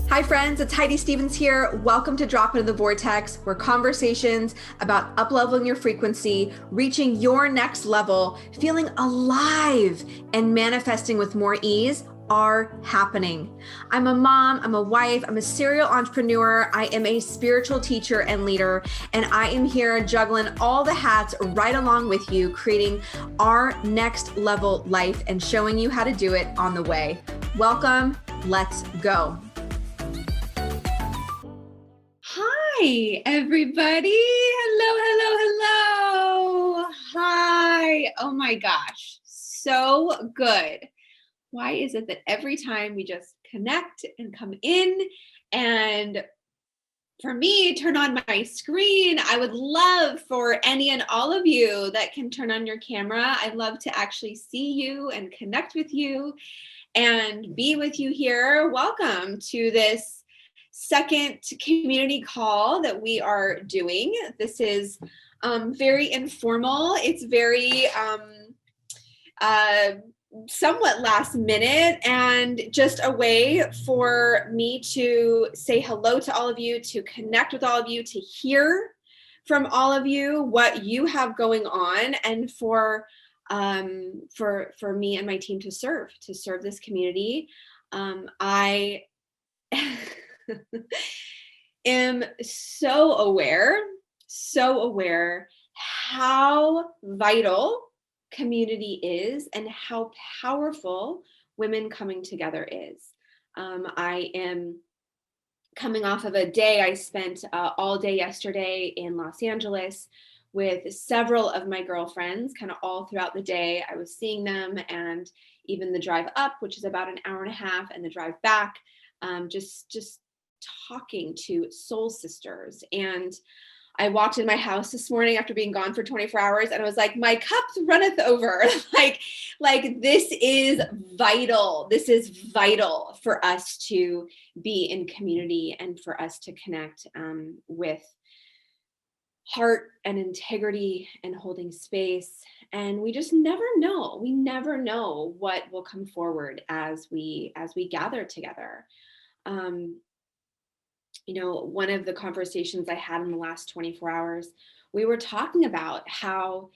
Hi friends, it's Heidi Stevens here. Welcome to Drop Into the Vortex, where conversations about up-leveling your frequency, reaching your next level, feeling alive, and manifesting with more ease are happening. I'm a mom, I'm a wife, I'm a serial entrepreneur, I am a spiritual teacher and leader, and I am here juggling all the hats right along with you, creating our next level life and showing you how to do it on the way. Welcome, let's go. Hi, everybody. Hello. Hi. Oh my gosh. So good. Why is it that every time we just connect and come in and for me, turn on my screen, I would love for any and all of you that can turn on your camera. I'd love to actually see you and connect with you and be with you here. Welcome to this second community call that we are doing. This is very informal. It's very somewhat last minute and just a way for me to say hello to all of you, to connect with all of you, to hear from all of you what you have going on, and for me and my team to serve this community. I am so aware how vital community is and how powerful women coming together is. I am coming off of a day I spent all day yesterday in Los Angeles with several of my girlfriends, kind of all throughout the day. I was seeing them, and even the drive up, which is about an hour and a half, and the drive back, just talking to soul sisters. And I walked in my house this morning after being gone for 24 hours, and I was like, my cup runneth over. like this is vital. This is vital for us to be in community and for us to connect with heart and integrity and holding space. And we just never know. We never know what will come forward as we gather together. One of the conversations I had in the last 24 hours, we were talking about how,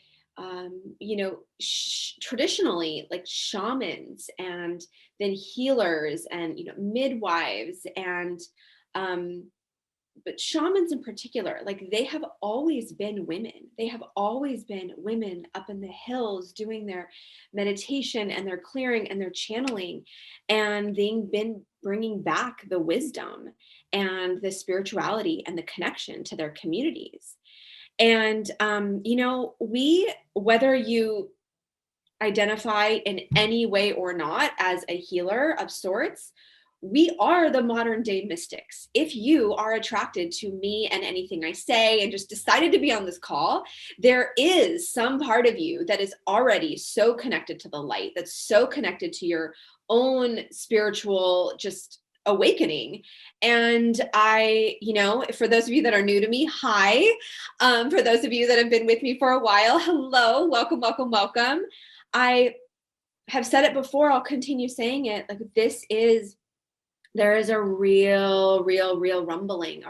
traditionally, like shamans and then healers and, midwives and, but shamans in particular, like they have always been women. They have always been women up in the hills doing their meditation and their clearing and their channeling, and they've been bringing back the wisdom and the spirituality and the connection to their communities. And, whether you identify in any way or not as a healer of sorts, we are the modern day mystics. If you are attracted to me and anything I say and just decided to be on this call, there is some part of you that is already so connected to the light, that's so connected to your own spiritual just awakening. And for those of you that are new to me, hi. For those of you that have been with me for a while, hello, welcome. I have said it before, I'll continue saying it, like there is a real rumbling,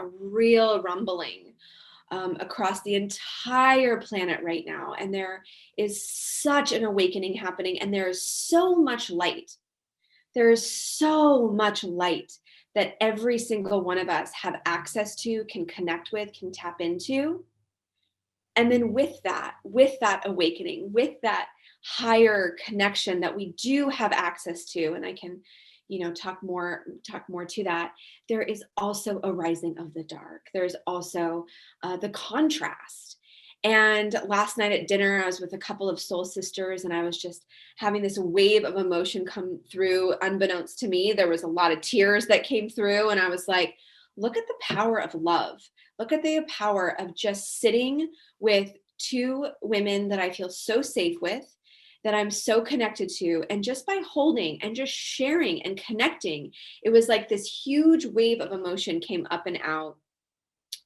across the entire planet right now. And there is such an awakening happening, and there is so much light. There is so much light that every single one of us have access to, can connect with, can tap into. And then with that awakening, with that higher connection that we do have access to, and I can talk more to that, there is also a rising of the dark. There's also the contrast. And last night at dinner, I was with a couple of soul sisters, and I was just having this wave of emotion come through. Unbeknownst to me, there was a lot of tears that came through, and I was like, look at the power of love. Look at the power of just sitting with two women that I feel so safe with, that I'm so connected to, and just by holding and just sharing and connecting, it was like this huge wave of emotion came up and out.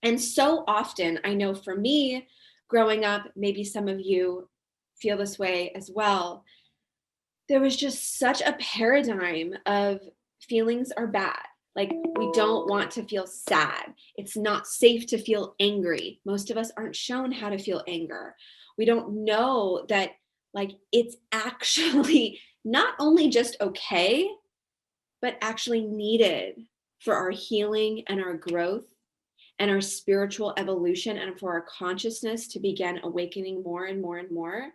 And so often, I know for me, growing up, maybe some of you feel this way as well, there was just such a paradigm of feelings are bad. Like, we don't want to feel sad. It's not safe to feel angry. Most of us aren't shown how to feel anger. We don't know that, like, it's actually not only just okay, but actually needed for our healing and our growth and our spiritual evolution, and for our consciousness to begin awakening more and more and more.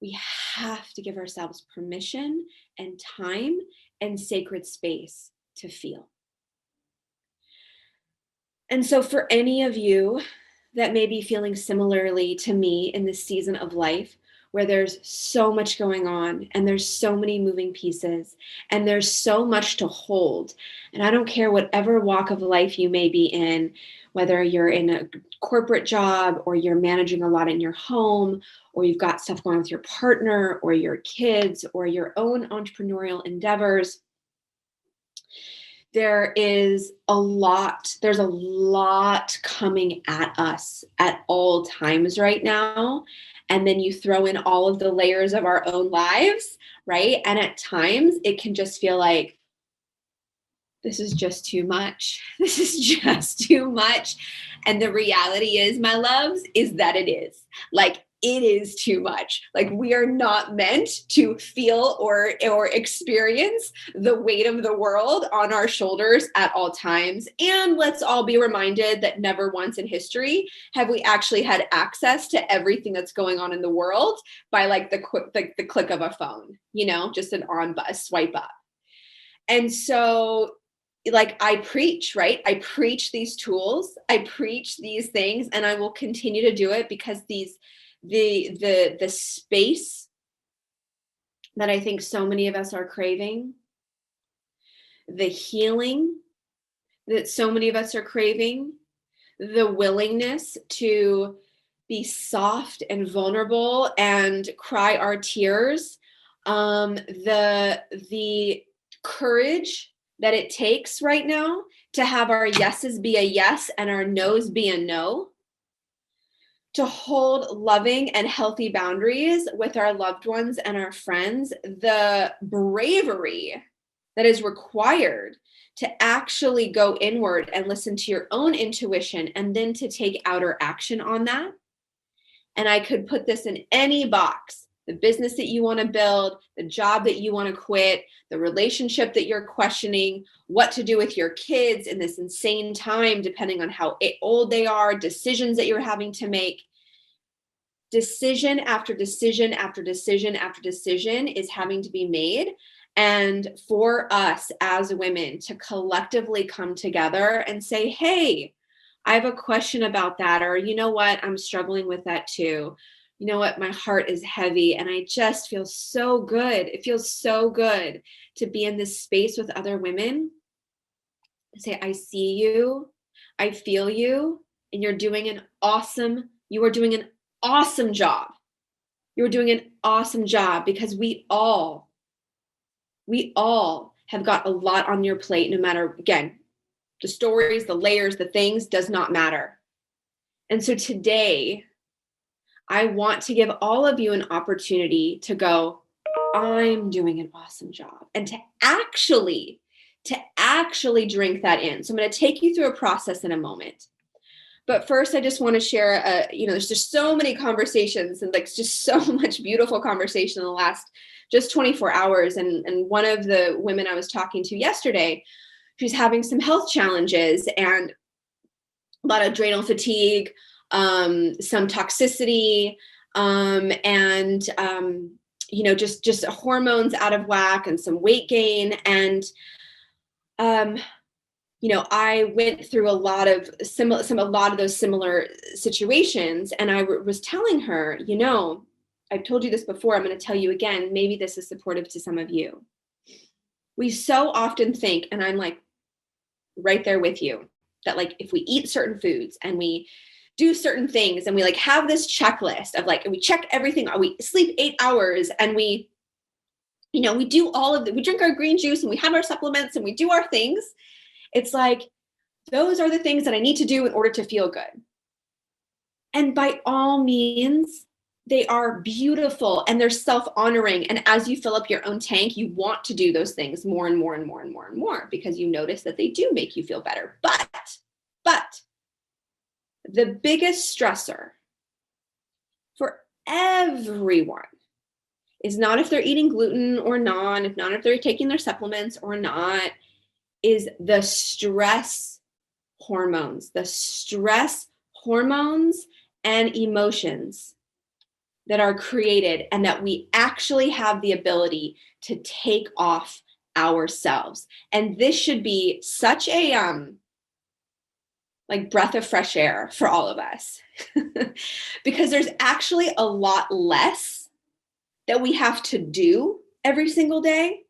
We have to give ourselves permission and time and sacred space to feel. And so for any of you that may be feeling similarly to me in this season of life, where there's so much going on and there's so many moving pieces and there's so much to hold. And I don't care whatever walk of life you may be in, whether you're in a corporate job or you're managing a lot in your home, or you've got stuff going on with your partner or your kids or your own entrepreneurial endeavors. There's a lot coming at us at all times right now. And then you throw in all of the layers of our own lives, right? And at times it can just feel like, this is just too much. This is just too much. And the reality is, my loves, is that it is. Like, it is too much. Like, we are not meant to feel or experience the weight of the world on our shoulders at all times. And let's all be reminded that never once in history have we actually had access to everything that's going on in the world by like the click of a phone, just an swipe up. And so, like, I preach, right? I preach these tools, I preach these things, and I will continue to do it because the space that I think so many of us are craving, the healing that so many of us are craving, the willingness to be soft and vulnerable and cry our tears, the courage that it takes right now to have our yeses be a yes and our no's be a no, to hold loving and healthy boundaries with our loved ones and our friends, the bravery that is required to actually go inward and listen to your own intuition and then to take outer action on that. And I could put this in any box: the business that you want to build, the job that you want to quit, the relationship that you're questioning, what to do with your kids in this insane time, depending on how old they are, decisions that you're having to make. Decision after decision after decision after decision is having to be made. And for us as women to collectively come together and say, hey, I have a question about that, or you know what, I'm struggling with that too. You know what, my heart is heavy and I just feel so good. It feels so good to be in this space with other women. Say, I see you, I feel you, and you are doing an awesome job. You're doing an awesome job, because we all have got a lot on your plate, no matter, again, the stories, the layers, the things, does not matter. And so today, I want to give all of you an opportunity to go, I'm doing an awesome job, and to actually drink that in. So I'm going to take you through a process in a moment. But first, I just want to share, there's just so many conversations and like just so much beautiful conversation in the last just 24 hours. And one of the women I was talking to yesterday, she's having some health challenges and a lot of adrenal fatigue, some toxicity, just hormones out of whack and some weight gain. And, I went through a lot of those similar situations, and I was telling her, I've told you this before, I'm going to tell you again, maybe this is supportive to some of you. We so often think, and I'm like right there with you, that like if we eat certain foods and we do certain things and we like have this checklist of like, and we check everything, we sleep 8 hours and we do all of we drink our green juice and we have our supplements and we do our things. It's like, those are the things that I need to do in order to feel good. And by all means, they are beautiful and they're self-honoring. And as you fill up your own tank, you want to do those things more and more and more and more and more because you notice that they do make you feel better. But the biggest stressor for everyone is not if they're eating gluten or not, if they're taking their supplements or not, is the stress hormones and emotions that are created and that we actually have the ability to take off ourselves. And this should be such a like breath of fresh air for all of us because there's actually a lot less that we have to do every single day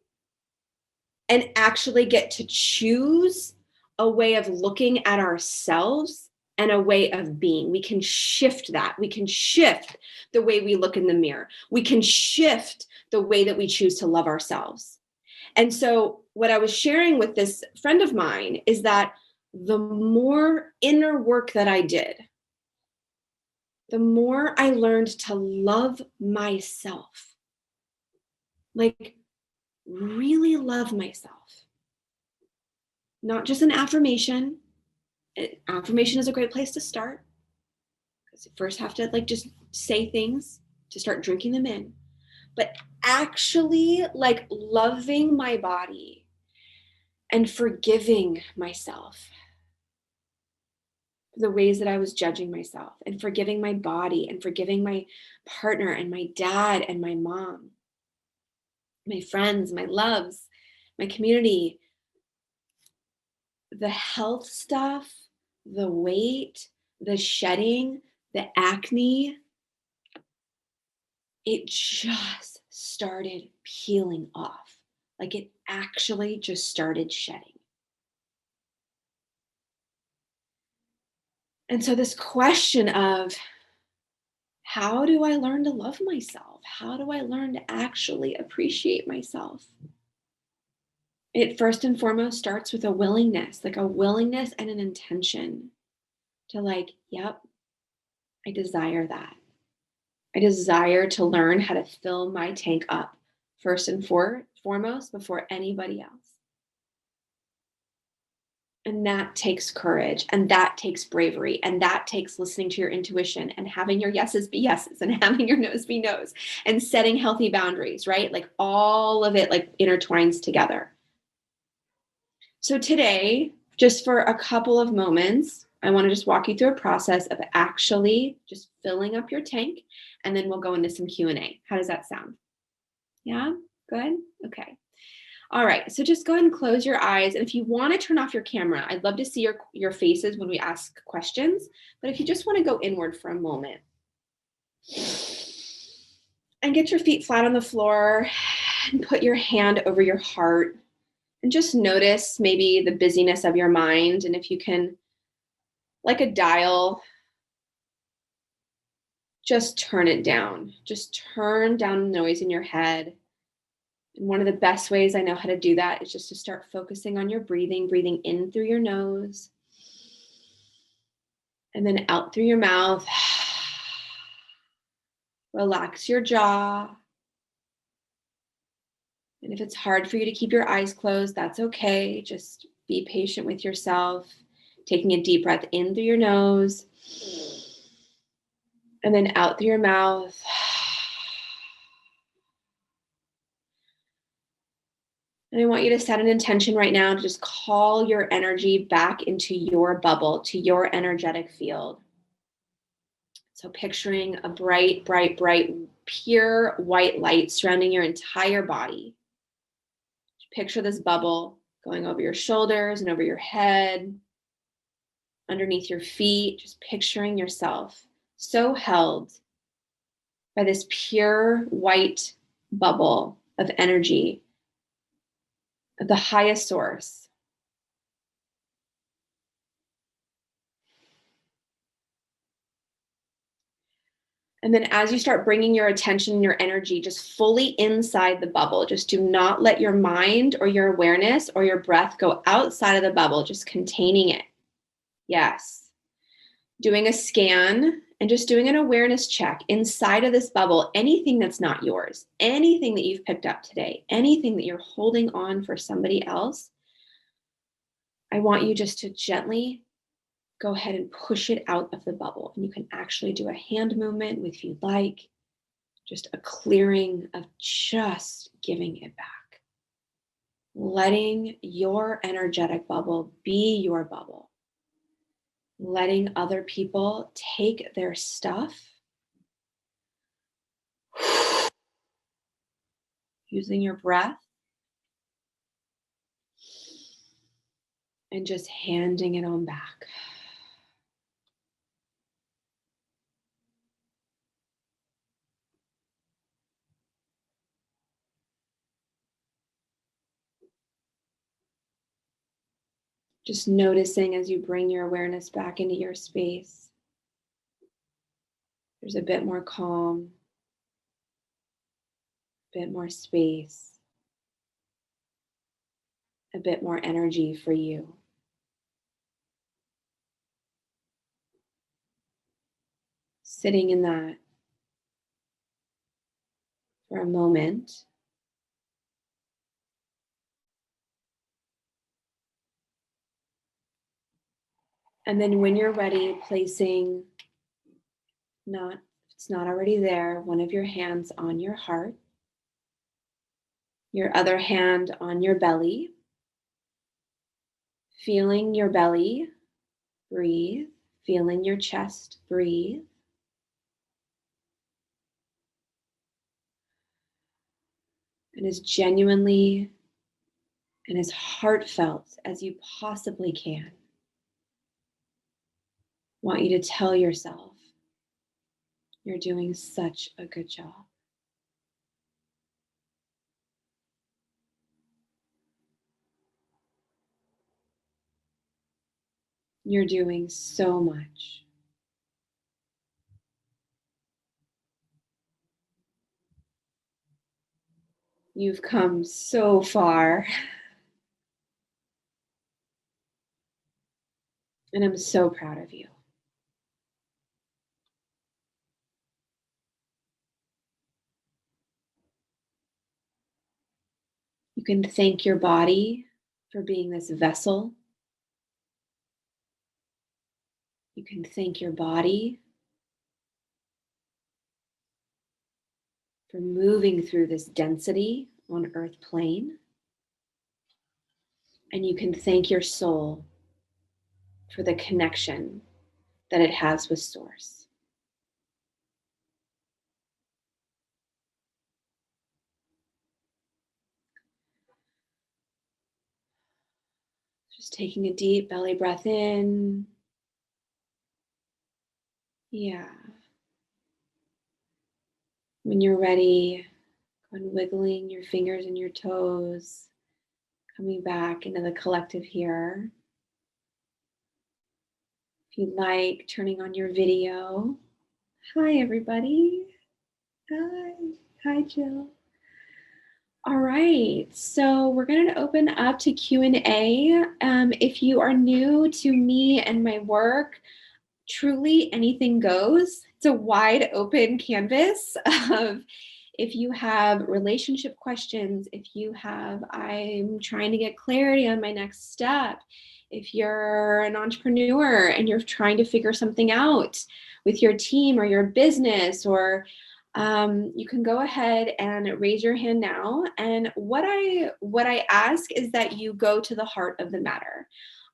and actually get to choose a way of looking at ourselves and a way of being. We can shift that. We can shift the way we look in the mirror. We can shift the way that we choose to love ourselves. And so what I was sharing with this friend of mine is that the more inner work that I did, the more I learned to love myself. Like, really love myself. Not just an affirmation. Affirmation is a great place to start because you first have to like just say things to start drinking them in. But actually like loving my body and forgiving myself for the ways that I was judging myself and forgiving my body and forgiving my partner and my dad and my mom, my friends, my loves, my community, the health stuff, the weight, the shedding, the acne, it just started peeling off. Like it actually just started shedding. And so this question of how do I learn to love myself? How do I learn to actually appreciate myself? It first and foremost starts with a willingness, like a willingness and an intention to like, yep, I desire that. I desire to learn how to fill my tank up first and foremost before anybody else. And that takes courage and that takes bravery and that takes listening to your intuition and having your yeses be yeses and having your no's be no's and setting healthy boundaries, right? Like all of it like intertwines together. So today, just for a couple of moments, I want to just walk you through a process of actually just filling up your tank, and then we'll go into some Q&A. How does that sound? Yeah? Good? Okay. All right. So just go ahead and close your eyes. And if you want to turn off your camera, I'd love to see your faces when we ask questions. But if you just want to go inward for a moment and get your feet flat on the floor and put your hand over your heart. And just notice maybe the busyness of your mind. And if you can, like a dial, just turn it down. Just turn down the noise in your head. And one of the best ways I know how to do that is just to start focusing on your breathing in through your nose. And then out through your mouth. Relax your jaw. And if it's hard for you to keep your eyes closed, that's okay. Just be patient with yourself. Taking a deep breath in through your nose. And then out through your mouth. And I want you to set an intention right now to just call your energy back into your bubble, to your energetic field. So picturing a bright, bright, bright, pure white light surrounding your entire body. Picture this bubble going over your shoulders and over your head, underneath your feet, just picturing yourself so held by this pure white bubble of energy of the highest source. And then as you start bringing your attention and your energy just fully inside the bubble, just do not let your mind or your awareness or your breath go outside of the bubble, just containing it. Yes. doing a scan and just doing an awareness check inside of this bubble, anything that's not yours, anything that you've picked up today, anything that you're holding on for somebody else, I want you just to gently go ahead and push it out of the bubble. And you can actually do a hand movement if you'd like, just a clearing of just giving it back. Letting your energetic bubble be your bubble. Letting other people take their stuff. Using your breath. And just handing it on back. Just noticing as you bring your awareness back into your space, there's a bit more calm, a bit more space, a bit more energy for you. Sitting in that for a moment. And then when you're ready, placing, if it's not already there, one of your hands on your heart, your other hand on your belly, feeling your belly, breathe, feeling your chest, breathe. And as genuinely and as heartfelt as you possibly can, I want you to tell yourself, you're doing such a good job. You're doing so much. You've come so far. And I'm so proud of you. You can thank your body for being this vessel. You can thank your body for moving through this density on earth plane. And you can thank your soul for the connection that it has with Source. Just taking a deep belly breath in. Yeah. When you're ready, go and wiggling your fingers and your toes, coming back into the collective here. If you'd like, turning on your video. Hi, everybody. Hi, Jill. All right, so we're going to open up to Q&A. If you are new to me and my work, truly anything goes. It's a wide open canvas of if you have relationship questions, if you have, I'm trying to get clarity on my next step, if you're an entrepreneur and you're trying to figure something out with your team or your business, or you can go ahead and raise your hand now. And what I ask is that you go to the heart of the matter.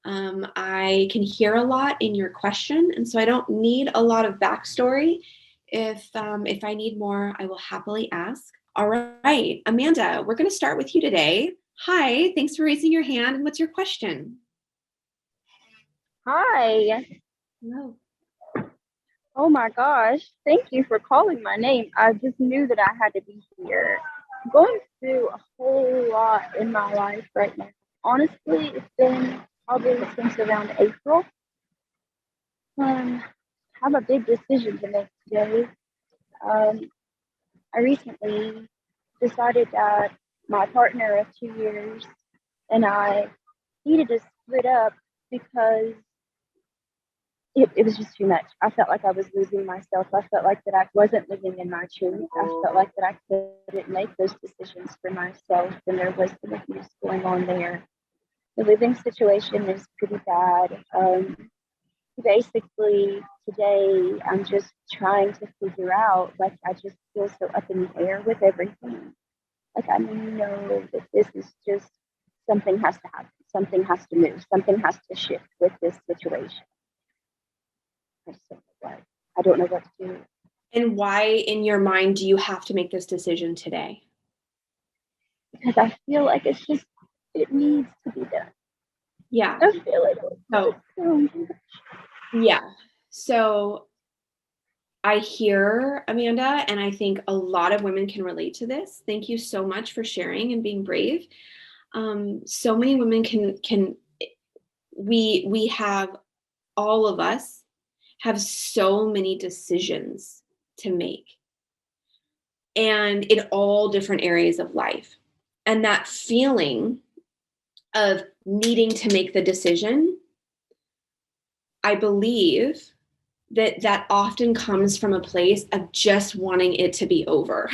I can hear a lot in your question, and so I don't need a lot of backstory. If I need more, I will happily ask. All right, Amanda, we're going to start with you today. Hi, thanks for raising your hand. And what's your question? Hi. Hello. Oh my gosh. Thank you for calling my name. I just knew that I had to be here. I'm going through a whole lot in my life right now. Honestly, it's been probably since around April. I have a big decision to make today. I recently decided that my partner of 2 years and I needed to split up because it was just too much. I felt like I was losing myself. I felt like that I wasn't living in my truth. I felt like that I couldn't make those decisions for myself, and there was some abuse going on there. The living situation is pretty bad. Basically, today I'm just trying to figure out, like, I just feel so up in the air with everything. Like, I know that this is just something has to happen, something has to move, something has to shift with this situation. I don't know what to do. And why in your mind do you have to make this decision today? Because I feel like it needs to be done. Yeah. I feel like So, yeah. So I hear, Amanda, and I think a lot of women can relate to this. Thank you so much for sharing and being brave. So many women can we have, all of us have so many decisions to make, and in all different areas of life. And that feeling of needing to make the decision, I believe that often comes from a place of just wanting it to be over.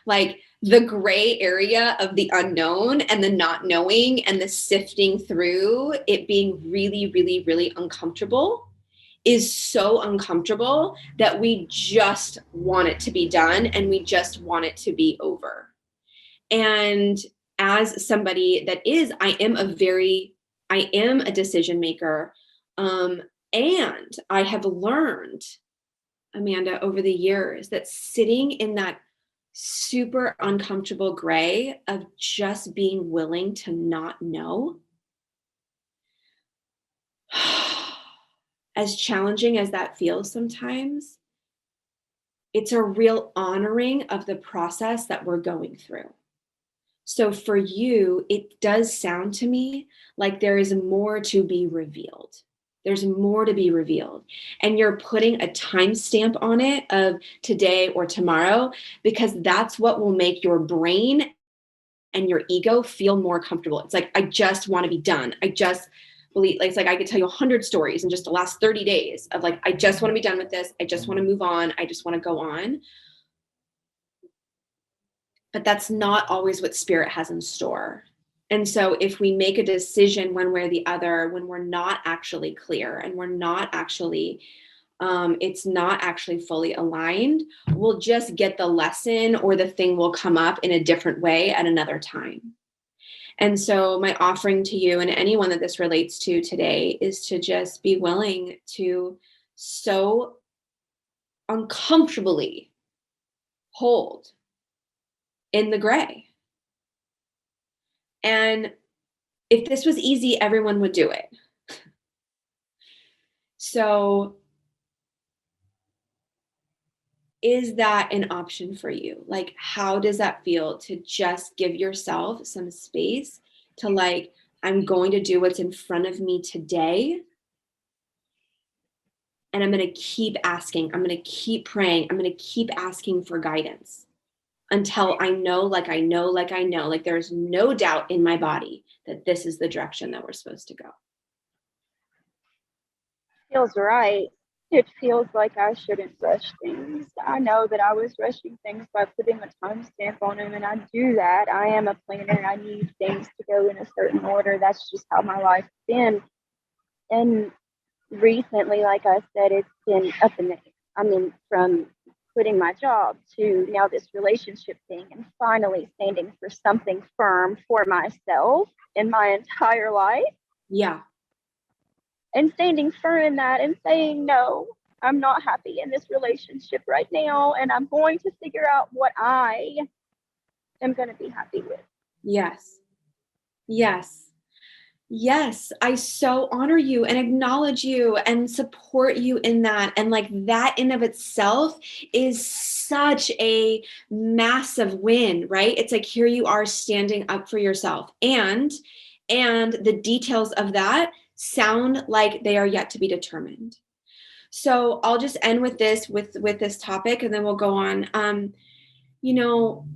Like the gray area of the unknown and the not knowing and the sifting through it being really, really, really uncomfortable is so uncomfortable that we just want it to be done and we just want it to be over. And as somebody that is, I am a decision maker. And I have learned, Amanda, over the years that sitting in that super uncomfortable gray of just being willing to not know, as challenging as that feels sometimes, it's a real honoring of the process that we're going through. So for you, it does sound to me like there is more to be revealed. There's more to be revealed. And you're putting a timestamp on it of today or tomorrow, because that's what will make your brain and your ego feel more comfortable. It's like, I just want to be done. I just believe, like, it's like I could tell you 100 stories in just the last 30 days of like, I just want to be done with this. I just want to move on. I just want to go on. But that's not always what spirit has in store. And so if we make a decision one way or the other, when we're not actually clear and we're not actually, it's not actually fully aligned, we'll just get the lesson or the thing will come up in a different way at another time. And so my offering to you and anyone that this relates to today is to just be willing to so uncomfortably hold in the gray. And if this was easy, everyone would do it. So is that an option for you? Like, how does that feel to just give yourself some space to, like, I'm going to do what's in front of me today. And I'm going to keep asking. I'm going to keep praying. I'm going to keep asking for guidance until I know, like there's no doubt in my body that this is the direction that we're supposed to go. Feels right. It feels like I shouldn't rush things. I know that I was rushing things by putting a timestamp on them, and I do that. I am a planner. I need things to go in a certain order. That's just how my life's been. And recently, like I said, it's been up in the, I mean, from quitting my job to now this relationship thing, and finally standing for something firm for myself in my entire life. Yeah. And standing firm in that and saying, no, I'm not happy in this relationship right now. And I'm going to figure out what I am going to be happy with. Yes. Yes. Yes, I so honor you and acknowledge you and support you in that. And like that in of itself is such a massive win, right? It's like here you are standing up for yourself. And the details of that sound like they are yet to be determined. So I'll just end with this topic and then we'll go on. You know,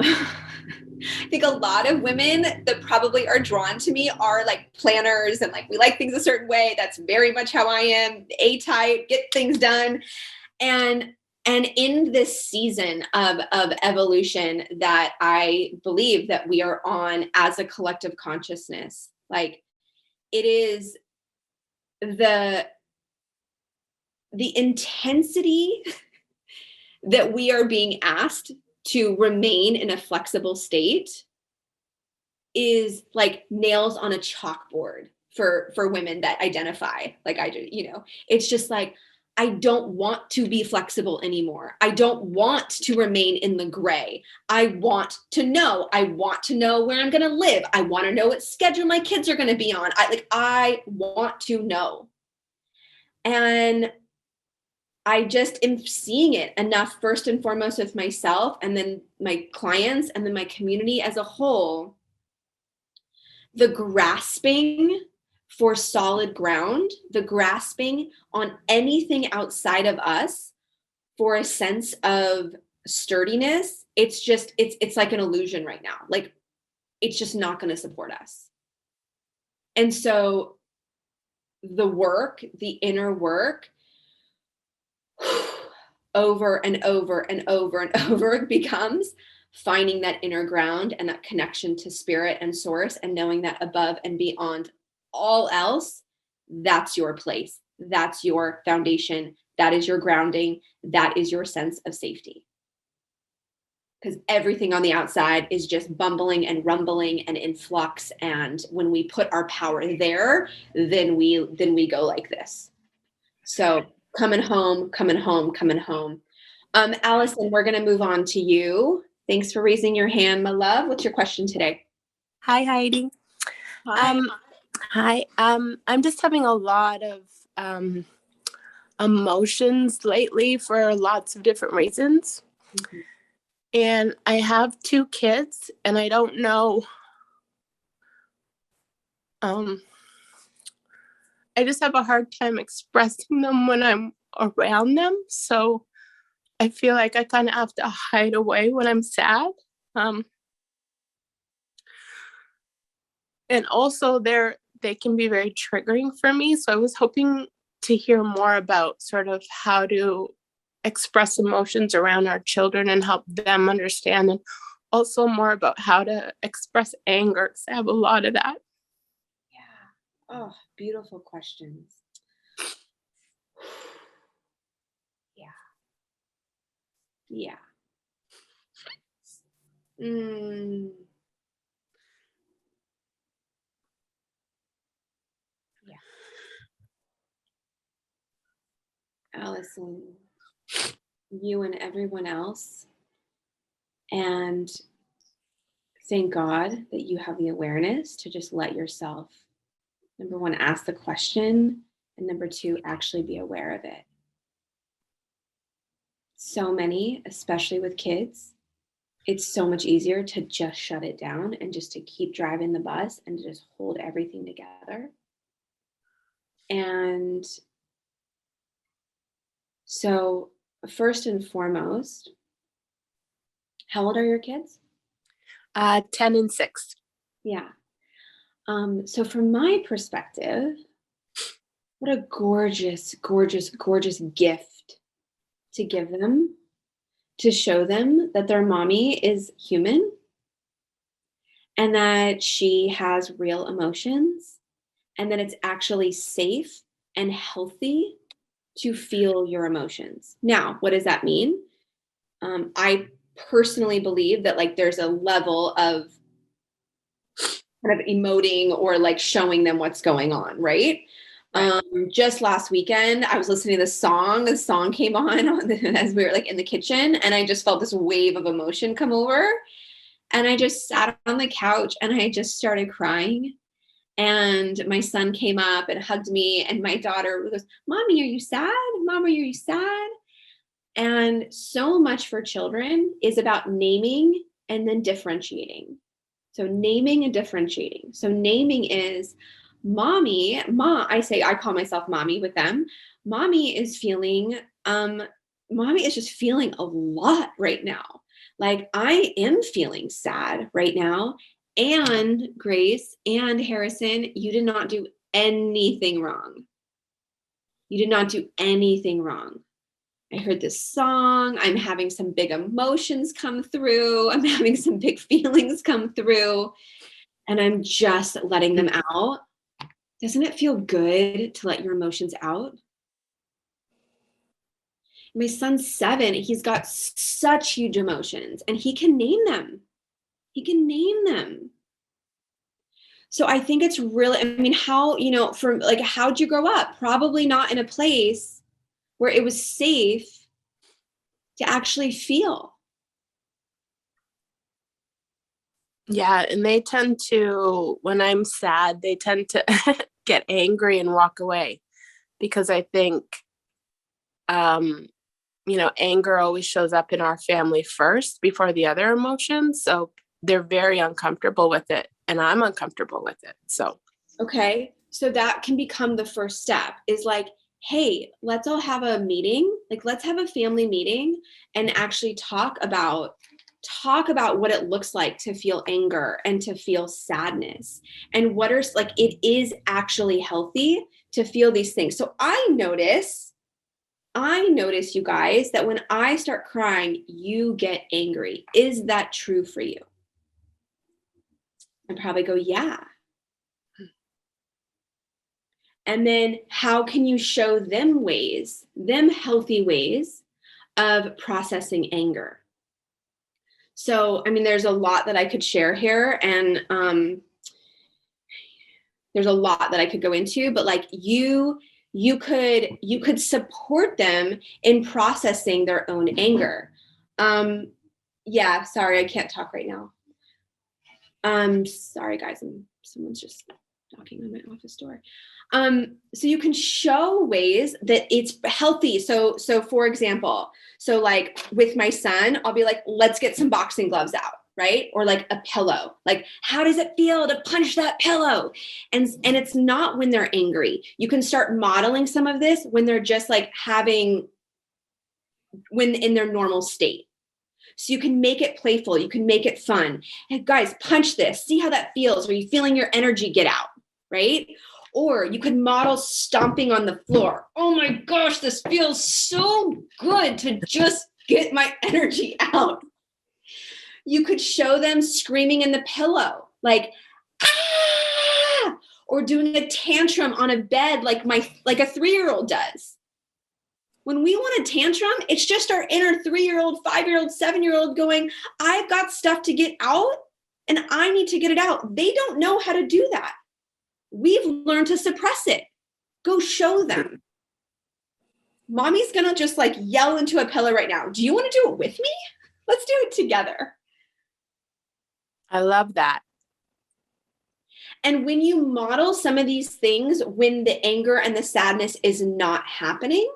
I think a lot of women that probably are drawn to me are like planners and like we like things a certain way. That's very much how I am. A-type, get things done. And in this season of evolution that I believe that we are on as a collective consciousness, like it is the intensity that we are being asked to remain in a flexible state is like nails on a chalkboard for women that identify like I do. It's just like, I don't want to be flexible anymore. I don't want to remain in the gray. I want to know. I want to know where I'm going to live. I want to know what schedule my kids are going to be on. I want to know. And I just am seeing it enough, first and foremost with myself, and then my clients, and then my community as a whole. The grasping for solid ground, the grasping on anything outside of us for a sense of sturdiness, it's like an illusion right now. Like it's just not going to support us. And so the work, the inner work, over and over and over and over becomes finding that inner ground and that connection to spirit and source, and knowing that above and beyond all else, that's your place. That's your foundation. That is your grounding. That is your sense of safety. Because everything on the outside is just bumbling and rumbling and in flux. And when we put our power there, then we go like this. So coming home, coming home, coming home. Allison, we're going to move on to you. Thanks for raising your hand, my love. What's your question today? Hi, Heidi. Hi. Hi. I'm just having a lot of emotions lately for lots of different reasons. Mm-hmm. And I have 2 kids, and I don't know. I just have a hard time expressing them when I'm around them. So I feel like I kind of have to hide away when I'm sad. And also they can be very triggering for me. So I was hoping to hear more about sort of how to express emotions around our children and help them understand, and also more about how to express anger, because I have a lot of that. Yeah. Oh, beautiful questions. Yeah. Yeah. Yeah. Allison, you and everyone else, and thank God that you have the awareness to just let yourself, number 1, ask the question, and number 2, actually be aware of it. So many, especially with kids, it's so much easier to just shut it down and just to keep driving the bus and to just hold everything together. And so, first and foremost, how old are your kids? 10 and 6. Yeah. So from my perspective, what a gorgeous, gorgeous, gorgeous gift to give them, to show them that their mommy is human and that she has real emotions and that it's actually safe and healthy to feel your emotions. Now, what does that mean? I personally believe that like there's a level of kind of emoting or like showing them what's going on, right? Just last weekend, I was listening to this song. The song came on as we were like in the kitchen, and I just felt this wave of emotion come over. And I just sat on the couch and I just started crying. And my son came up and hugged me, and my daughter goes, "Mommy, are you sad? Mom, are you sad?" And so much for children is about naming and then differentiating. So naming and differentiating. So naming is mommy, I call myself mommy with them. Mommy is feeling, mommy is just feeling a lot right now. like, I am feeling sad right now. And Grace and Harrison, you did not do anything wrong. You did not do anything wrong. I heard this song. I'm having some big emotions come through. I'm having some big feelings come through. And I'm just letting them out. Doesn't it feel good to let your emotions out? My son's 7. He's got such huge emotions and he can name them. He can name them. So I think it's really, I mean, how, from like, how'd you grow up? Probably not in a place where it was safe to actually feel. Yeah. And they tend to, when I'm sad, they tend to get angry and walk away because I think, anger always shows up in our family first before the other emotions. So they're very uncomfortable with it and I'm uncomfortable with it. So. Okay. So that can become the first step is like, hey, let's all have a meeting. Like, let's have a family meeting and actually talk about what it looks like to feel anger and to feel sadness and what are like, it is actually healthy to feel these things. So I notice you guys that when I start crying, you get angry. Is that true for you? I'd probably go, yeah. And then how can you show them healthy ways of processing anger? So, I mean, there's a lot that I could share here and there's a lot that I could go into, but like you could support them in processing their own anger. Yeah, sorry, I can't talk right now. Sorry guys, someone's just knocking on my office door. So you can show ways that it's healthy. So for example, so like with my son, I'll be like, let's get some boxing gloves out, right? Or like a pillow. Like, how does it feel to punch that pillow? And it's not when they're angry. You can start modeling some of this when they're just like when in their normal state. So you can make it playful. You can make it fun. Hey, guys, punch this. See how that feels. Are you feeling your energy get out, right? Or you could model stomping on the floor. Oh my gosh, this feels so good to just get my energy out. You could show them screaming in the pillow, like, ah, or doing a tantrum on a bed like a 3-year-old does. When we want a tantrum, it's just our inner 3-year-old, 5-year-old, 7-year-old going, I've got stuff to get out and I need to get it out. They don't know how to do that. We've learned to suppress it. Go show them. Mommy's going to just like yell into a pillow right now. Do you want to do it with me? Let's do it together. I love that. And when you model some of these things, when the anger and the sadness is not happening,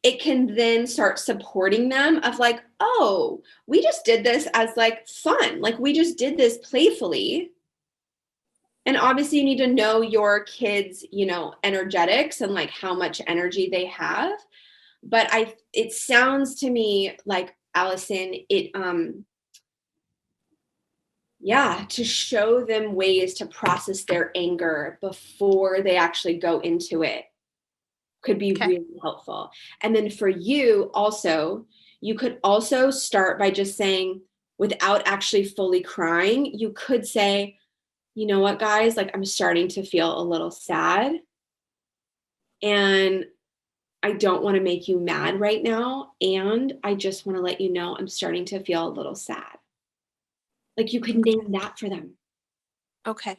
it can then start supporting them of like, oh, we just did this as like fun. Like we just did this playfully. And obviously you need to know your kids, energetics and like how much energy they have. But it sounds to me like, Allison, to show them ways to process their anger before they actually go into it could be really helpful. And then for you also, you could also start by just saying, without actually fully crying, you could say, you know what, guys, like I'm starting to feel a little sad and I don't want to make you mad right now. And I just want to let you know I'm starting to feel a little sad. Like you could name that for them. Okay.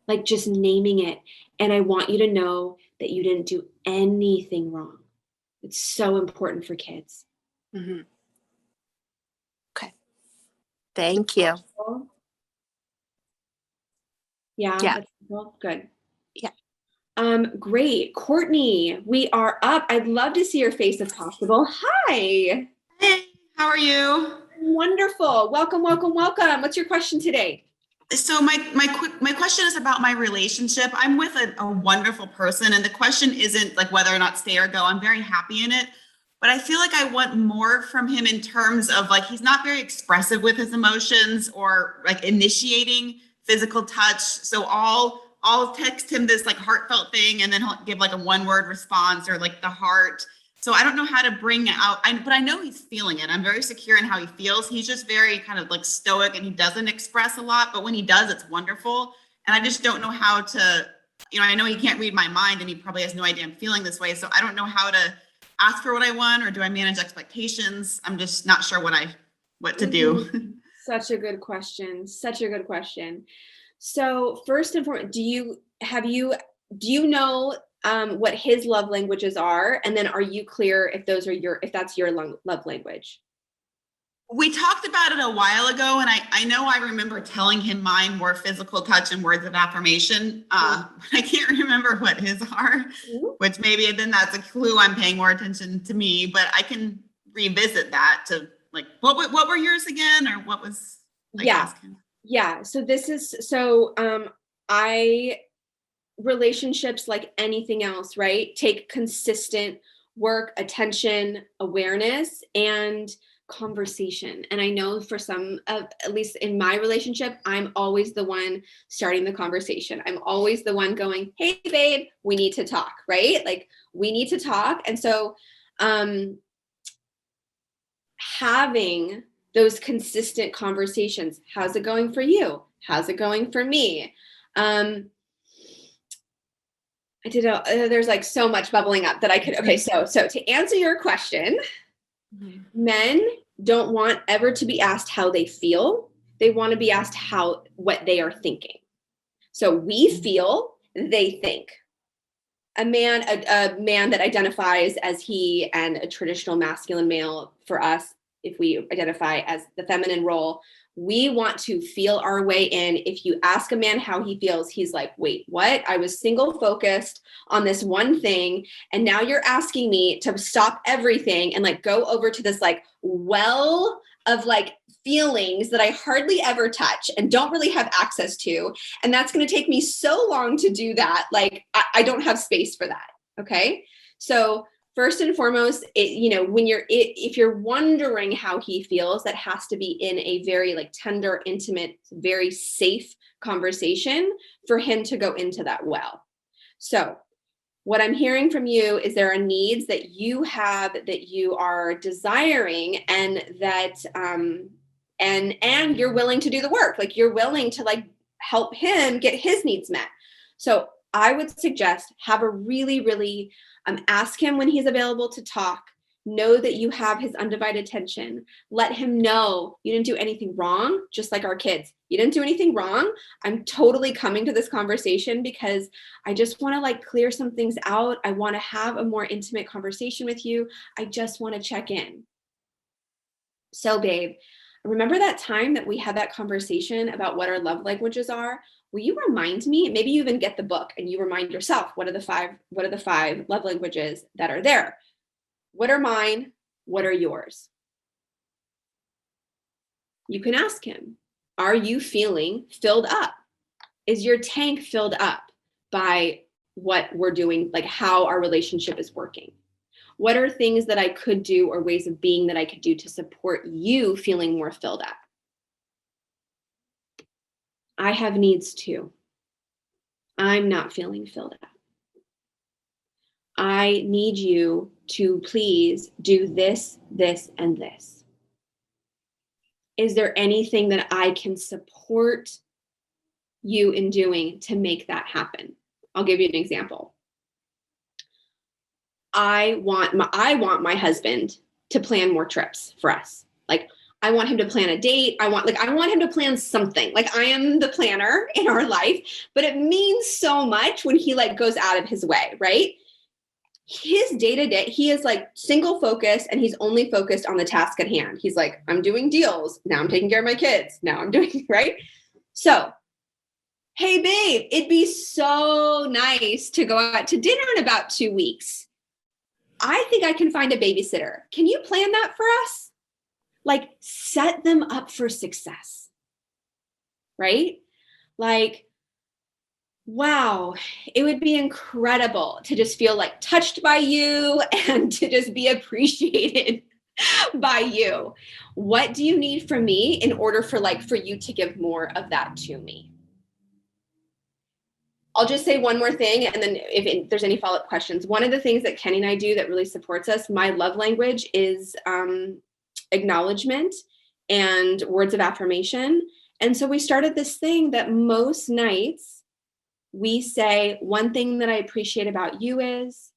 Like just naming it. And I want you to know that you didn't do anything wrong. It's so important for kids. Mm-hmm. Okay. Thank you. Yeah. Yeah. Good. Yeah. Great. Courtney, we are up. I'd love to see your face if possible. Hi. Hey, how are you? Wonderful. Welcome, welcome, welcome. What's your question today? So my question is about my relationship. I'm with a wonderful person, and the question isn't like whether or not stay or go. I'm very happy in it, but I feel like I want more from him in terms of like, he's not very expressive with his emotions or like initiating physical touch. So I'll text him this like heartfelt thing and then he'll give like a 1-word response or like the heart. So I don't know how to bring out, but I know he's feeling it. I'm very secure in how he feels. He's just very kind of like stoic and he doesn't express a lot, but when he does, it's wonderful. And I just don't know how to, I know he can't read my mind and he probably has no idea I'm feeling this way. So I don't know how to ask for what I want, or do I manage expectations? I'm just not sure what to do. Such a good question. Such a good question. So first and foremost, do you know what his love languages are? And then are you clear if that's your love language? We talked about it a while ago, and I know I remember telling him mine were physical touch and words of affirmation. I can't remember what his are, which maybe then that's a clue I'm paying more attention to me, but I can revisit that to like, what were yours again? Or what was like asking? Yeah. So relationships like anything else, right? Take consistent work, attention, awareness, and conversation. And I know for some of, at least in my relationship, I'm always the one starting the conversation. I'm always the one going, hey babe, we need to talk, right? Like we need to talk. And so having those consistent conversations. How's it going for you? How's it going for me? There's like so much bubbling up that I could, okay. So to answer your question, men don't want ever to be asked how they feel. They want to be asked what they are thinking. So we feel, they think. A man that identifies as he and a traditional masculine male, for us, if we identify as the feminine role, we want to feel our way in. If you ask a man how he feels, he's like, wait, what? I was single focused on this one thing. And now you're asking me to stop everything and like go over to this like well of like feelings that I hardly ever touch and don't really have access to. And that's going to take me so long to do that. Like I don't have space for that. Okay. So first and foremost, if you're wondering how he feels, that has to be in a very like tender, intimate, very safe conversation for him to go into that well. So what I'm hearing from you is there are needs that you have that you are desiring and that, and you're willing to do the work. Like you're willing to like help him get his needs met. So I would suggest have a really, really ask him when he's available to talk. Know that you have his undivided attention. Let him know you didn't do anything wrong, just like our kids. You didn't do anything wrong. I'm totally coming to this conversation because I just want to like clear some things out. I want to have a more intimate conversation with you. I just want to check in. So babe, remember that time that we had that conversation about what our love languages are? Will you remind me? Maybe you even get the book and you remind yourself, what are the five love languages that are there? What are mine? What are yours? You can ask him, are you feeling filled up? Is your tank filled up by what we're doing, like how our relationship is working? What are things that I could do or ways of being that I could do to support you feeling more filled up? I have needs too. I'm not feeling filled up. I need you to please do this, this, and this. Is there anything that I can support you in doing to make that happen? I'll give you an example. I want my husband to plan more trips for us. Like I want him to plan a date. I want him to plan something. Like I am the planner in our life, but it means so much when he like goes out of his way, right? His day-to-day, he is like single focused and he's only focused on the task at hand. He's like, I'm doing deals. Now I'm taking care of my kids. Now I'm doing, right? So, hey babe, it'd be so nice to go out to dinner in about 2 weeks. I think I can find a babysitter. Can you plan that for us? Like set them up for success, right? Like Wow, it would be incredible to just feel like touched by you and to just be appreciated by you. What do you need from me in order for you to give more of that to me? I'll just say one more thing, and then there's any follow-up questions. One of the things that Kenny and I do that really supports us, my love language is acknowledgement and words of affirmation. And so we started this thing that most nights we say, one thing that I appreciate about you is,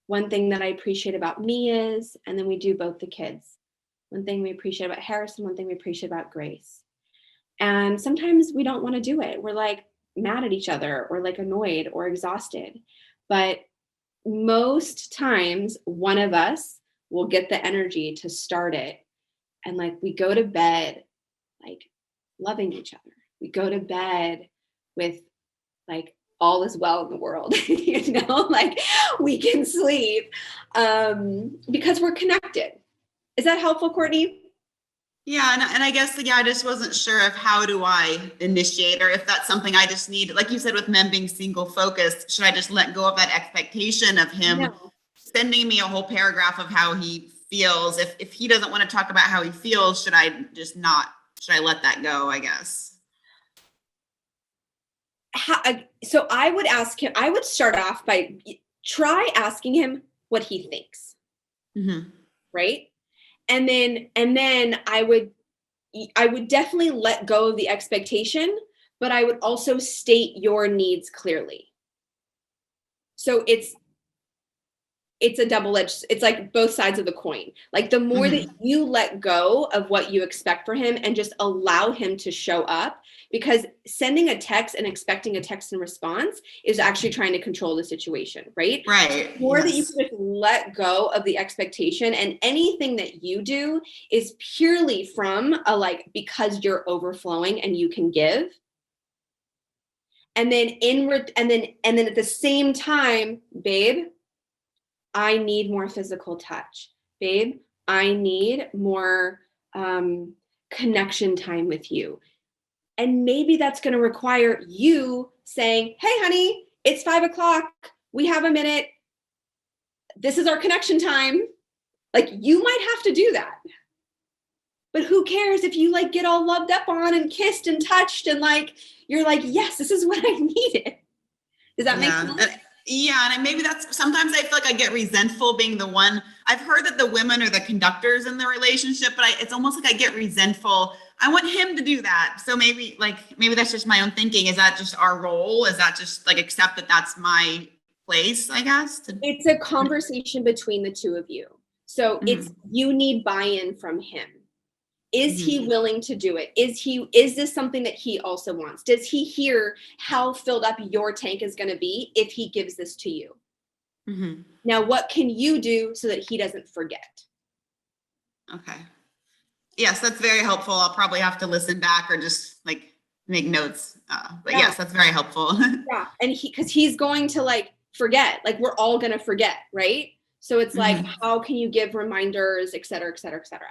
one thing that I appreciate about me is, and then we do both the kids. One thing we appreciate about Harrison, one thing we appreciate about Grace. And sometimes we don't want to do it. We're like mad at each other or like annoyed or exhausted. But most times one of us will get the energy to start it. And like we go to bed like loving each other. We go to bed with like all is well in the world, like we can sleep because we're connected. Is that helpful, Courtney? Yeah, and I guess, I just wasn't sure of how do I initiate, or if that's something I just need, like you said, with men being single focused, should I just let go of that expectation of him sending me a whole paragraph of how he feels? If he doesn't want to talk about how he feels, should I let that go, I guess? So I would ask him, I would start off by try asking him what he thinks. Mm-hmm. Right. And then I would definitely let go of the expectation, but I would also state your needs clearly. So it's a double-edged, it's like both sides of the coin. Like the more that you let go of what you expect for him and just allow him to show up, because sending a text and expecting a text in response is actually trying to control the situation, right? Right. The more that you can just let go of the expectation, and anything that you do is purely from because you're overflowing and you can give. And then and then at the same time, babe, I need more physical touch. Babe, I need more connection time with you. And maybe that's going to require you saying, hey, honey, it's 5:00. We have a minute. This is our connection time. Like, you might have to do that. But who cares if you get all loved up on and kissed and touched and you're like, yes, this is what I needed. Does that make sense? Yeah, and maybe that's, sometimes I feel like I get resentful being the one. I've heard that the women are the conductors in the relationship, but it's almost like I get resentful. I want him to do that. So maybe that's just my own thinking. Is that just our role? Is that just accept that that's my place, I guess? It's a conversation between the two of you. So you need buy-in from him. Is he willing to do it? Is this something that he also wants? Does he hear how filled up your tank is going to be if he gives this to you? Now, what can you do so that he doesn't forget? Okay. Yes, that's very helpful. I'll probably have to listen back or just make notes. But yes, that's very helpful. Yeah. And because he's going to forget, we're all going to forget. Right. So it's how can you give reminders, et cetera, et cetera, et cetera.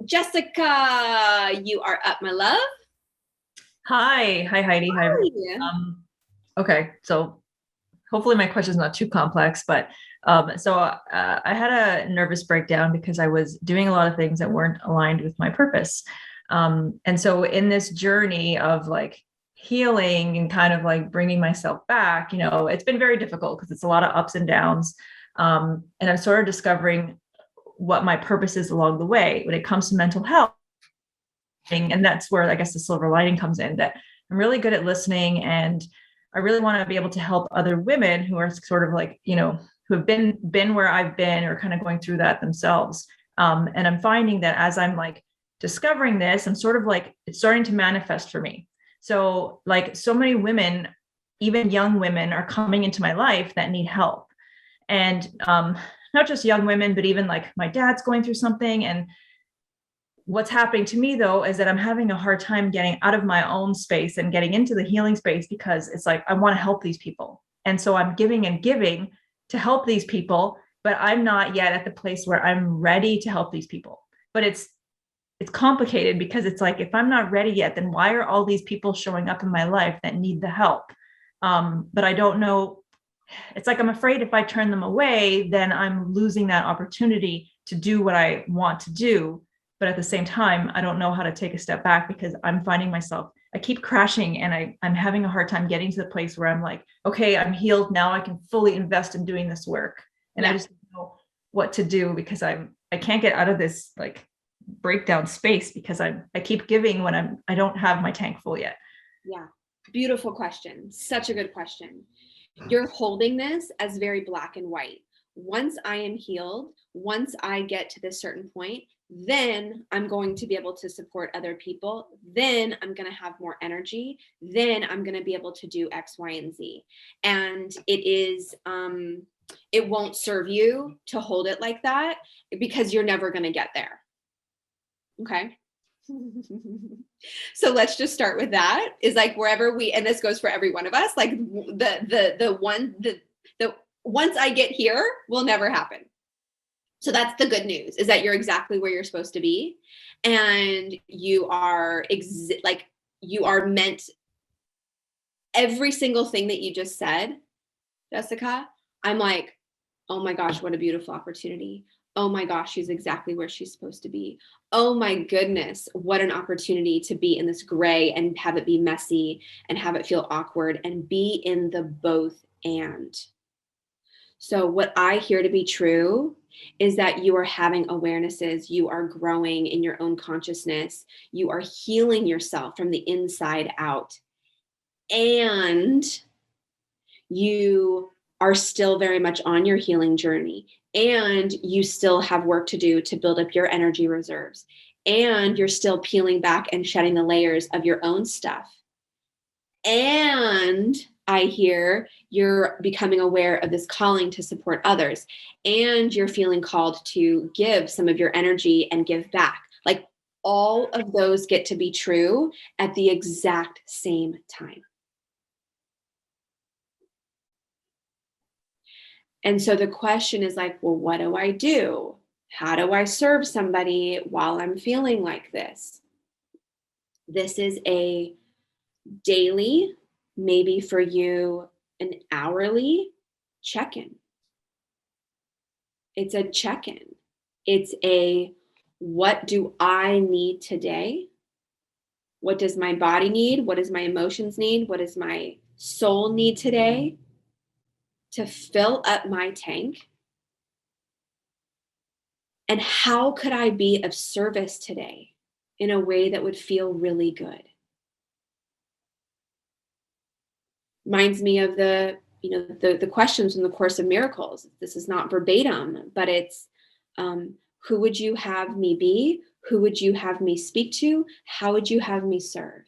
Jessica, you are up, my love. Hi, Heidi. Hi. Okay, so hopefully my question is not too complex, but I had a nervous breakdown because I was doing a lot of things that weren't aligned with my purpose. And so in this journey of healing and kind of bringing myself back, it's been very difficult because it's a lot of ups and downs. And I'm sort of discovering what my purpose is along the way when it comes to mental health. And that's where I guess the silver lining comes in, that I'm really good at listening, and I really want to be able to help other women who are sort of who have been where I've been or kind of going through that themselves. And I'm finding that as I'm discovering this, I'm sort of it's starting to manifest for me. So so many women, even young women, are coming into my life that need help. And not just young women, but even my dad's going through something. And what's happening to me though, is that I'm having a hard time getting out of my own space and getting into the healing space, because it's I want to help these people. And so I'm giving and giving to help these people, but I'm not yet at the place where I'm ready to help these people. But it's it's complicated because it's like, if I'm not ready yet, then why are all these people showing up in my life that need the help? But I don't know. It's like, I'm afraid if I turn them away, then I'm losing that opportunity to do what I want to do. But at the same time, I don't know how to take a step back because I'm finding myself, I keep crashing, and I'm having a hard time getting to the place where I'm like, okay, I'm healed. Now I can fully invest in doing this work. And I just don't know what to do because I can't get out of this like breakdown space because I keep giving when I don't have my tank full yet. Yeah. Beautiful question. Such a good question. You're holding this as very black and white. Once I am healed, once I get to this certain point, then I'm going to be able to support other people. Then I'm going to have more energy. Then I'm going to be able to do X, Y, and Z. And it won't serve you to hold it like that because you're never going to get there. Okay. So let's just start with that, is like wherever and this goes for every one of us, like the once I get here will never happen. So that's the good news, is that you're exactly where you're supposed to be. And you are you are meant, every single thing that you just said, Jessica, I'm like, oh my gosh, what a beautiful opportunity. Oh my gosh, she's exactly where she's supposed to be. Oh my goodness, what an opportunity to be in this gray and have it be messy and have it feel awkward and be in the both and. So what I hear to be true is that you are having awarenesses, you are growing in your own consciousness, you are healing yourself from the inside out, and you are still very much on your healing journey, and you still have work to do to build up your energy reserves, and you're still peeling back and shedding the layers of your own stuff. And I hear you're becoming aware of this calling to support others, and you're feeling called to give some of your energy and give back. Like, all of those get to be true at the exact same time. And so the question is like, well, what do I do? How do I serve somebody while I'm feeling like this? This is a daily, maybe for you, an hourly check-in. It's a check-in. It's a, what do I need today? What does my body need? What does my emotions need? What does my soul need today to fill up my tank? And how could I be of service today in a way that would feel really good? Reminds me of the questions in the Course of Miracles. This is not verbatim, but it's who would you have me be? Who would you have me speak to? How would you have me serve?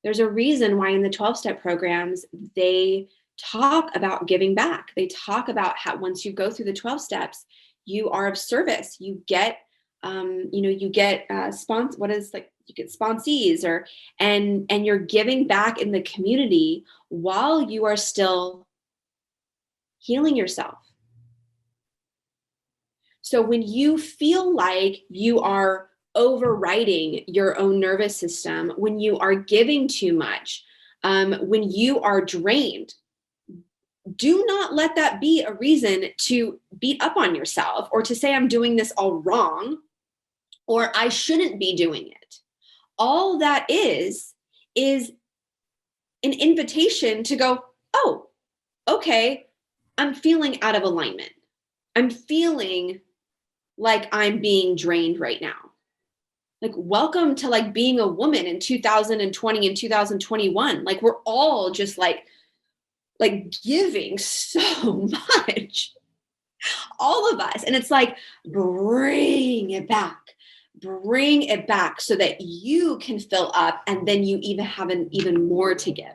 There's a reason why in the 12-step programs, they talk about giving back. They talk about how once you go through the 12 steps, you are of service. You get, you get you get sponsees, and you're giving back in the community while you are still healing yourself. So when you feel like you are overriding your own nervous system, when you are giving too much, when you are drained, do not let that be a reason to beat up on yourself or to say, I'm doing this all wrong, or I shouldn't be doing it. All that is an invitation to go, oh, okay, I'm feeling out of alignment. I'm feeling like I'm being drained right now. Like, welcome to like being a woman in 2020 and 2021. Like, we're all just like giving so much, all of us. And it's like, bring it back so that you can fill up, and then you even have even more to give.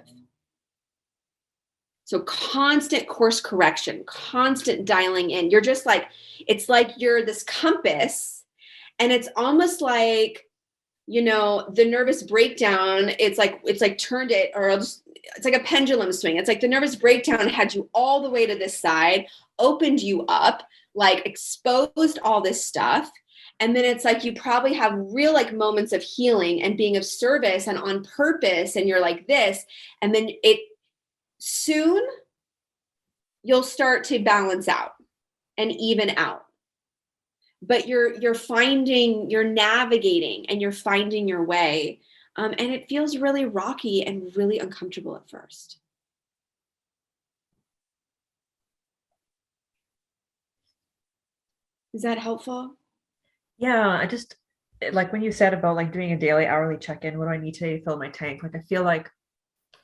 So constant course correction, constant dialing in. You're just like, it's like you're this compass, and it's almost like, the nervous breakdown, it's like turned it, or it's like a pendulum swing. It's like the nervous breakdown had you all the way to this side, opened you up, like exposed all this stuff. And then it's like you probably have real like moments of healing and being of service and on purpose, and you're like this, and then it soon you'll start to balance out and even out. But you're navigating and you're finding your way. And it feels really rocky and really uncomfortable at first. Is that helpful? Yeah, I just like when you said about like doing a daily hourly check-in, what do I need today to fill my tank? Like I feel like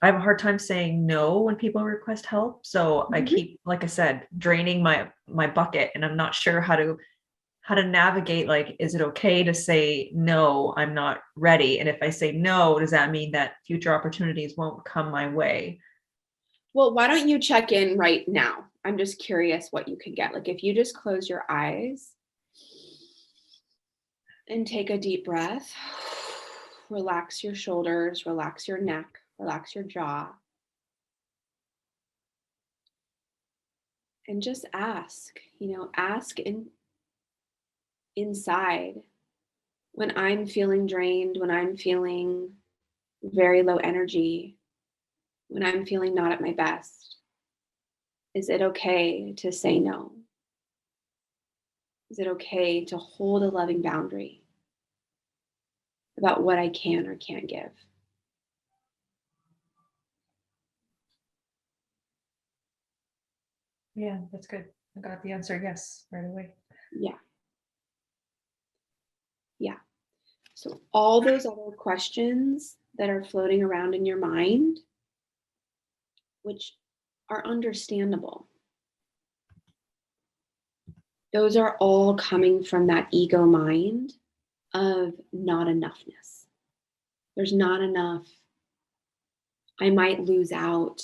I have a hard time saying no when people request help. So I keep, like I said, draining my bucket, and I'm not sure how to navigate, like, is it okay to say no, I'm not ready? And if I say no, does that mean that future opportunities won't come my way? Well, why don't you check in right now? I'm just curious what you can get. Like if you just close your eyes and take a deep breath, relax your shoulders, relax your neck, relax your jaw. And just ask, ask inside when I'm feeling drained, when I'm feeling very low energy, when I'm feeling not at my best. Is it okay to say no? Is it okay to hold a loving boundary about what I can or can't give? Yeah, that's good. I got the answer yes right away. Yeah. Yeah. So all those other questions that are floating around in your mind, which are understandable, those are all coming from that ego mind of not enoughness. There's not enough. I might lose out.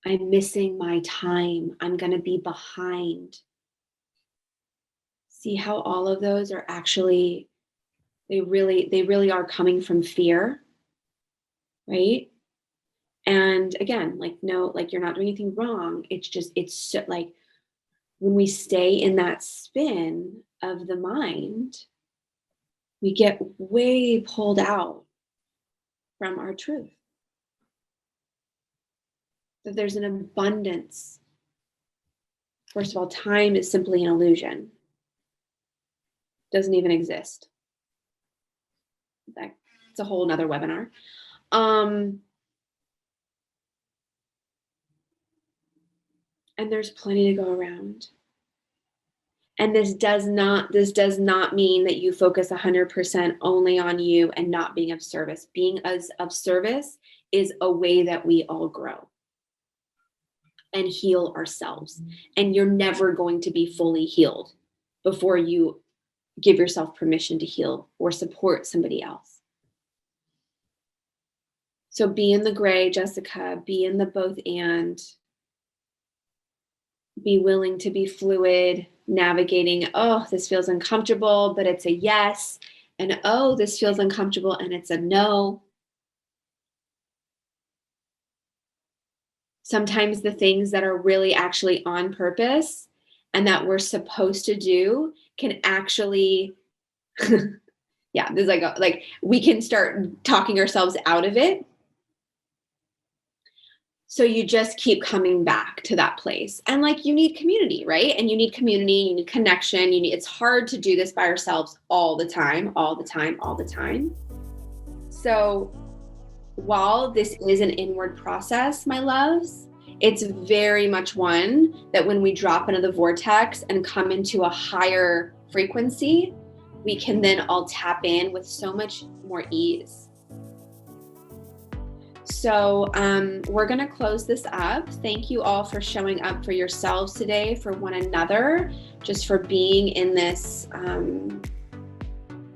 I'm missing my time. I'm going to be behind. See how all of those are actually, they really are coming from fear, right? And again, like, no, like you're not doing anything wrong. It's just, it's so, like when we stay in that spin of the mind, we get way pulled out from our truth. That there's an abundance. First of all, time is simply an illusion. Doesn't even exist. That's a whole nother webinar. And there's plenty to go around. And this does not mean that you focus 100% only on you and not being of service. Being of service is a way that we all grow and heal ourselves. And you're never going to be fully healed before you give yourself permission to heal or support somebody else. So be in the gray, Jessica, be in the both and. Be willing to be fluid, navigating, oh, this feels uncomfortable, but it's a yes. And oh, this feels uncomfortable and it's a no. Sometimes the things that are really actually on purpose and that we're supposed to do can actually, yeah, there's like we can start talking ourselves out of it. So you just keep coming back to that place. And like you need community, right? And you need community, you need connection, it's hard to do this by ourselves all the time. So while this is an inward process, my loves, it's very much one that when we drop into the vortex and come into a higher frequency, we can then all tap in with so much more ease. So we're going to close this up. Thank you all for showing up for yourselves today, for one another, just for being in this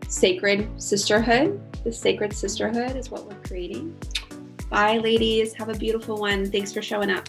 sacred sisterhood. This sacred sisterhood is what we're creating. Bye, ladies. Have a beautiful one. Thanks for showing up.